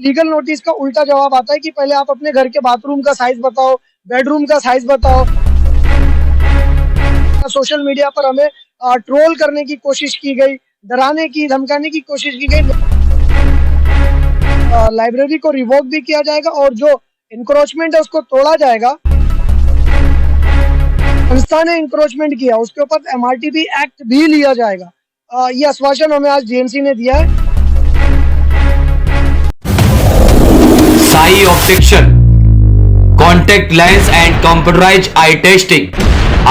Legal notice का उल्टा जवाब आता है कि पहले आप अपने घर के बाथरूम का साइज बताओ, बेडरूम का साइज बताओ। सोशल मीडिया पर हमें ट्रोल करने की कोशिश की गई, डराने की, धमकाने की कोशिश की गई। लाइब्रेरी को रिवोक भी किया जाएगा और जो इंक्रोचमेंट है उसको तोड़ा जाएगा। संस्था ने इंक्रोचमेंट किया उसके ऊपर एमआरटीबी एक्ट भी लिया जाएगा। ये आश्वासन हमें आज डीएमसी ने दिया है। Sai Optician, contact lens and computerized eye testing.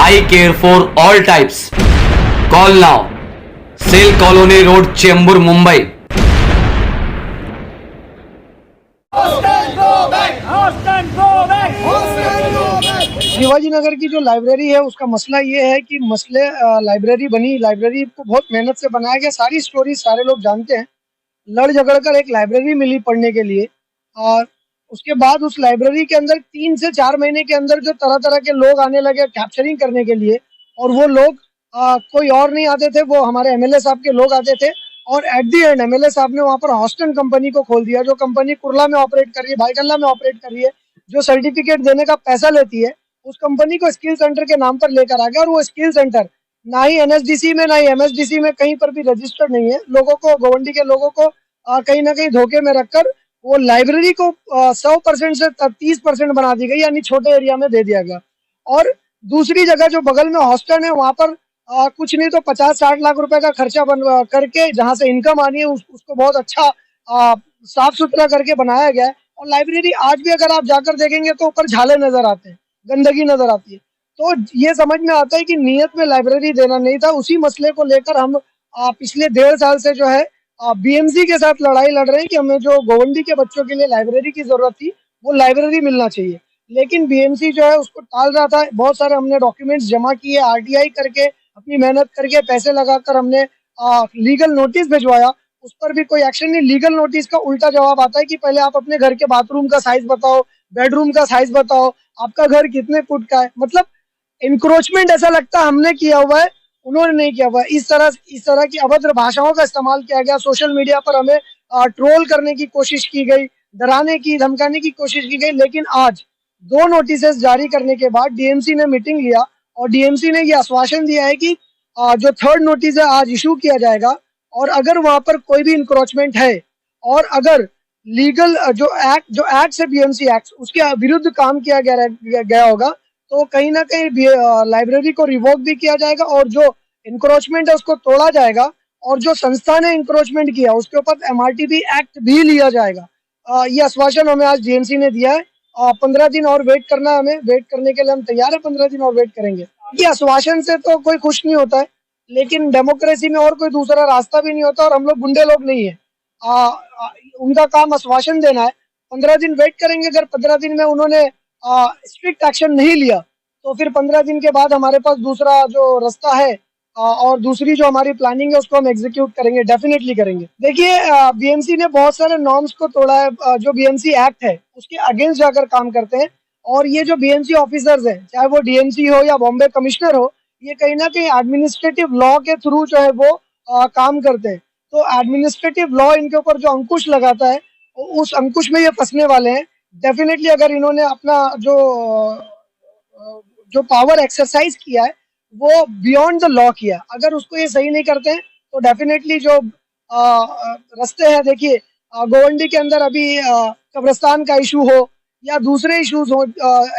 Eye care for all types. Call now. Sale Colony Road, Chembur, Mumbai. Shivaji Nagar की जो लाइब्रेरी है उसका मसला ये है कि लाइब्रेरी बनी, लाइब्रेरी को बहुत मेहनत से बनाया गया, सारी स्टोरी सारे लोग जानते हैं। लड़ झगड़ कर एक लाइब्रेरी मिली पढ़ने के लिए और उसके बाद उस लाइब्रेरी के अंदर 3 से 4 महीने के अंदर जो तरह तरह के लोग आने लगे कैप्चरिंग करने के लिए, और वो लोग कोई और नहीं आते थे, वो हमारे एमएलए साहब के लोग आते थे। और एट दी एंड एमएलए साहब ने वहाँ पर हॉस्टन कंपनी को खोल दिया, जो कंपनी कुर्ला में ऑपरेट कर रही है, भाईकल्ला में ऑपरेट कर रही है, जो सर्टिफिकेट देने का पैसा लेती है, उस कंपनी को स्किल सेंटर के नाम पर लेकर आ गया। और वो स्किल सेंटर ना ही एनएसडीसी में ना ही एमएसडीसी में कहीं पर भी रजिस्टर्ड नहीं है। लोगों को, गोवंडी के लोगों को कहीं ना कहीं धोखे में रखकर वो लाइब्रेरी को 100% से 30% बना दी गई, यानी छोटे एरिया में दे दिया गया। और दूसरी जगह जो बगल में हॉस्टल है वहां पर कुछ नहीं तो 50-60 लाख रुपए का खर्चा करके जहां से इनकम आनी है उसको बहुत अच्छा साफ सुथरा करके बनाया गया है। और लाइब्रेरी आज भी अगर आप जाकर देखेंगे तो ऊपर झाले नजर आते हैं, गंदगी नजर आती है। तो ये समझ में आता है कि नियत में लाइब्रेरी देना नहीं था। उसी मसले को लेकर हम पिछले 1.5 साल से जो है बीएमसी के साथ लड़ाई लड़ रहे हैं कि हमें जो गोवंडी के बच्चों के लिए लाइब्रेरी की जरूरत थी वो लाइब्रेरी मिलना चाहिए। लेकिन बीएमसी जो है उसको टाल रहा था। बहुत सारे हमने डॉक्यूमेंट्स जमा किए, आरटीआई करके, अपनी मेहनत करके, पैसे लगाकर हमने लीगल नोटिस भिजवाया, उस पर भी कोई एक्शन नहीं। लीगल नोटिस का उल्टा जवाब आता है कि पहले आप अपने घर के बाथरूम का साइज बताओ, बेडरूम का साइज बताओ, आपका घर कितने फुट का है। मतलब इंक्रोचमेंट ऐसा लगता है हमने किया हुआ है, उन्होंने नहीं किया हुआ है। इस तरह की अभद्र भाषाओं का इस्तेमाल किया गया। सोशल मीडिया पर हमें ट्रोल करने की कोशिश की गई, डराने की, धमकाने की कोशिश की गई। लेकिन आज 2 नोटिस जारी करने के बाद डीएमसी ने मीटिंग लिया और डीएमसी ने यह आश्वासन दिया है कि जो 3rd नोटिस है आज इशू किया जाएगा। और अगर वहां पर कोई भी इंक्रोचमेंट है और अगर लीगल जो एक्ट है बीएमसी एक्ट, उसके विरुद्ध काम किया गया होगा तो कहीं ना कहीं लाइब्रेरी को रिवोक भी किया जाएगा और जो इंक्रोचमेंट है उसको तोड़ा जाएगा। और जो संस्था ने इंक्रोचमेंट किया उसके ऊपर एमआरटीबी एक्ट भी लिया जाएगा। ये आश्वासन हमें आज डीएमसी ने दिया है। 15 दिन और वेट करना है, हमें वेट करने के लिए हम तैयार है। 15 दिन और वेट करेंगे। ये आश्वासन से तो कोई खुश नहीं होता है, लेकिन डेमोक्रेसी में और कोई दूसरा रास्ता भी नहीं होता और हम लोग गुंडे लोग नहीं है। उनका काम आश्वासन देना है। 15 दिन वेट करेंगे। अगर 15 दिन में उन्होंने स्ट्रिक्ट एक्शन नहीं लिया तो फिर 15 दिन के बाद हमारे पास दूसरा जो रास्ता है और दूसरी जो हमारी प्लानिंग है उसको हम एग्जीक्यूट करेंगे, डेफिनेटली करेंगे। देखिए, बीएमसी ने बहुत सारे नॉर्म्स को तोड़ा है। जो बीएमसी एक्ट है उसके अगेंस्ट जाकर काम करते हैं। और ये जो बीएमसी ऑफिसर्स हैं, चाहे वो डीएमसी हो या बॉम्बे कमिश्नर हो, ये कहीं ना कहीं एडमिनिस्ट्रेटिव लॉ के थ्रू जो है वो काम करते हैं। तो एडमिनिस्ट्रेटिव लॉ इनके ऊपर जो अंकुश लगाता है उस अंकुश में ये फंसने वाले हैं। डेफिनेटली अगर इन्होंने अपना जो पावर एक्सरसाइज किया है वो बियॉन्ड द लॉ किया, अगर उसको ये सही नहीं करते हैं तो डेफिनेटली जो रास्ते हैं, देखिए गोवंडी के अंदर अभी कब्रिस्तान का इशू हो या दूसरे इश्यूज हो,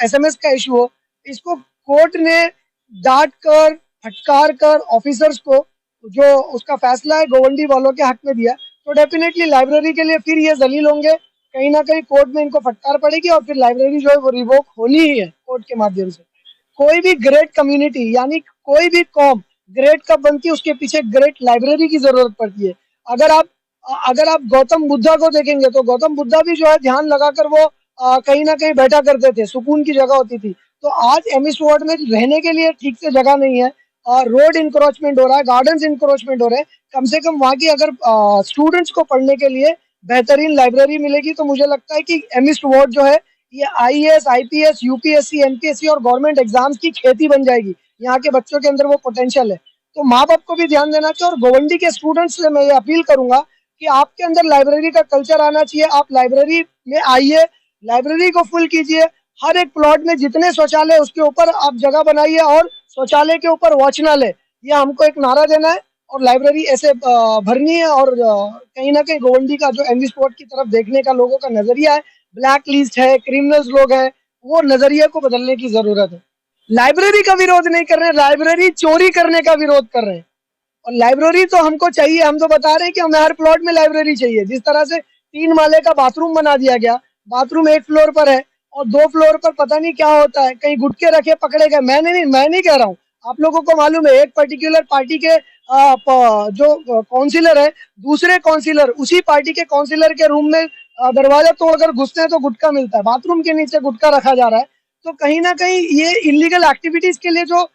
एसएमएस का इशू हो, इसको कोर्ट ने डांट कर, फटकार कर ऑफिसर्स को जो उसका फैसला है गोवंडी वालों के हक में दिया, तो डेफिनेटली लाइब्रेरी के लिए फिर ये जलील होंगे। कहीं ना कहीं कोर्ट में इनको फटकार पड़ेगी और फिर लाइब्रेरी जो है वो रिवोक होनी ही है कोर्ट के माध्यम से। कोई भी ग्रेट कम्युनिटी यानी कोई भी कॉम ग्रेट कब बनती है, उसके पीछे ग्रेट लाइब्रेरी की जरूरत पड़ती है। अगर आप गौतम बुद्धा को देखेंगे तो गौतम बुद्धा भी जो है ध्यान लगाकर वो कहीं ना कहीं बैठा करते थे, सुकून की जगह होती थी। तो आज एमिस वार्ड में रहने के लिए ठीक से जगह नहीं है, रोड इंक्रोचमेंट हो रहा है, गार्डन्स इंक्रोचमेंट हो रहे हैं। कम से कम वहाँ की अगर स्टूडेंट्स को पढ़ने के लिए बेहतरीन लाइब्रेरी मिलेगी तो मुझे लगता है कि एमिस वार्ड जो है ये आईएएस, आईपीएस, यूपीएससी, एमपीएससी और गवर्नमेंट एग्जाम्स की खेती बन जाएगी। यहाँ के बच्चों के अंदर वो पोटेंशियल है। तो माँ बाप को भी ध्यान देना चाहिए और गोवंडी के स्टूडेंट्स से मैं ये अपील करूंगा कि आपके अंदर लाइब्रेरी का कल्चर आना चाहिए। आप लाइब्रेरी में आइए, लाइब्रेरी को फुल कीजिए। हर एक प्लॉट में जितने शौचालय उसके ऊपर आप जगह बनाइए और शौचालय के ऊपर वॉचनालय, ये हमको एक नारा देना है और लाइब्रेरी ऐसे भरनी है। और कहीं ना कहीं गोवंडी का जो एमवी स्पोर्ट की तरफ देखने का लोगों का नजरिया है, ब्लैक लिस्ट है, क्रिमिनल्स लोग हैं, वो नजरिए को बदलने की जरूरत है। लाइब्रेरी का विरोध नहीं कर रहे, लाइब्रेरी चोरी करने का विरोध कर रहे हैं। और लाइब्रेरी तो हमको चाहिए, हम तो बता रहे हैं कि हमें हर प्लॉट में लाइब्रेरी चाहिए। जिस तरह से 3 माले का बाथरूम बना दिया गया, बाथरूम 1 फ्लोर पर है और 2 फ्लोर पर पता नहीं क्या होता है, कहीं गुटके रखे पकड़े गए। मैं नहीं कह रहा हूँ, आप लोगों को मालूम है, एक पर्टिकुलर पार्टी के जो काउंसिलर है, दूसरे काउंसिलर उसी पार्टी के काउंसिलर के रूम में दरवाजा तोड़कर घुसते हैं तो गुटखा मिलता है, बाथरूम के नीचे गुटखा रखा जा रहा है। तो कहीं ना कहीं ये इलीगल एक्टिविटीज के लिए जो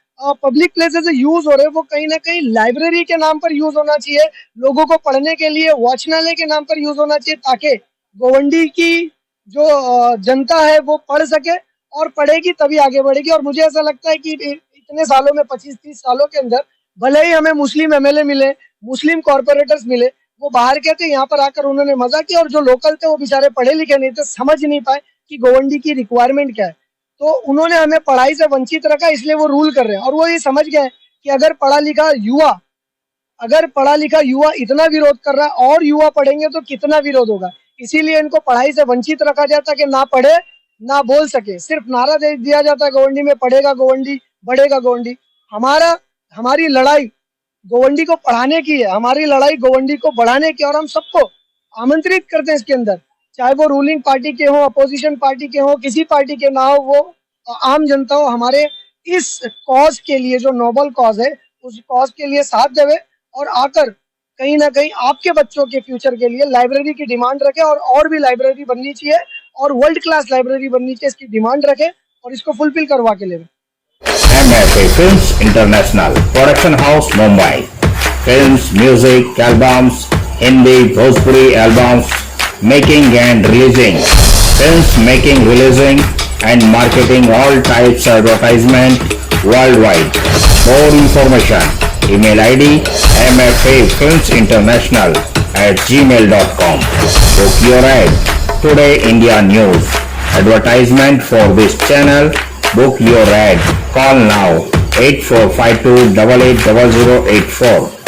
पब्लिक प्लेसेस यूज हो रहे हैं, वो कहीं ना कहीं लाइब्रेरी के नाम पर यूज होना चाहिए, लोगों को पढ़ने के लिए वॉचनालय के नाम पर यूज होना चाहिए, ताकि गोवंडी की जो जनता है वो पढ़ सके और पढ़ेगी तभी आगे बढ़ेगी। और मुझे ऐसा लगता है कि इतने सालों में 25-30 सालों के अंदर भले ही हमें मुस्लिम एमएलए मिले, मुस्लिम कॉर्पोरेटर्स मिले, वो बाहर के थे, यहाँ पर आकर उन्होंने मजा किया, और जो लोकल थे वो बेचारे पढ़े लिखे नहीं थे, समझ नहीं पाए कि गोवंडी की रिक्वायरमेंट क्या है। तो उन्होंने हमें पढ़ाई से वंचित रखा, इसलिए वो रूल कर रहे हैं। और वो ये समझ गए कि अगर पढ़ा लिखा युवा इतना विरोध कर रहा है और युवा पढ़ेंगे तो कितना विरोध होगा। इसीलिए इनको पढ़ाई से वंचित रखा जाता है कि ना पढ़े ना बोल सके, सिर्फ नारा दे दिया जाता है गोवंडी में पढ़ेगा गोवंडी, बढ़ेगा गोवंडी। हमारी लड़ाई गोवंडी को पढ़ाने की है, हमारी लड़ाई गोवंडी को बढ़ाने की। और हम सबको आमंत्रित करते हैं इसके अंदर, चाहे वो रूलिंग पार्टी के हो, अपोजिशन पार्टी के हो, किसी पार्टी के ना हो, वो आम जनता हो, हमारे इस कॉज के लिए, जो नोबल कॉज है, उस कॉज के लिए साथ देवे और आकर कहीं ना कहीं आपके बच्चों के फ्यूचर के लिए लाइब्रेरी की डिमांड रखे। और भी लाइब्रेरी बननी चाहिए और वर्ल्ड क्लास लाइब्रेरी बननी चाहिए, इसकी डिमांड रखे और इसको फुलफिल करवा के ले। MFA Films International Production House Mumbai. Films, music, albums, Hindi, Bhojpuri albums, making and releasing. Films making, releasing and marketing all types of advertisement worldwide. More information. Email ID mfafilmsinternational@gmail.com. Book your ad. Today India News. Advertisement for this channel. Book your ad. Call now 8452880084.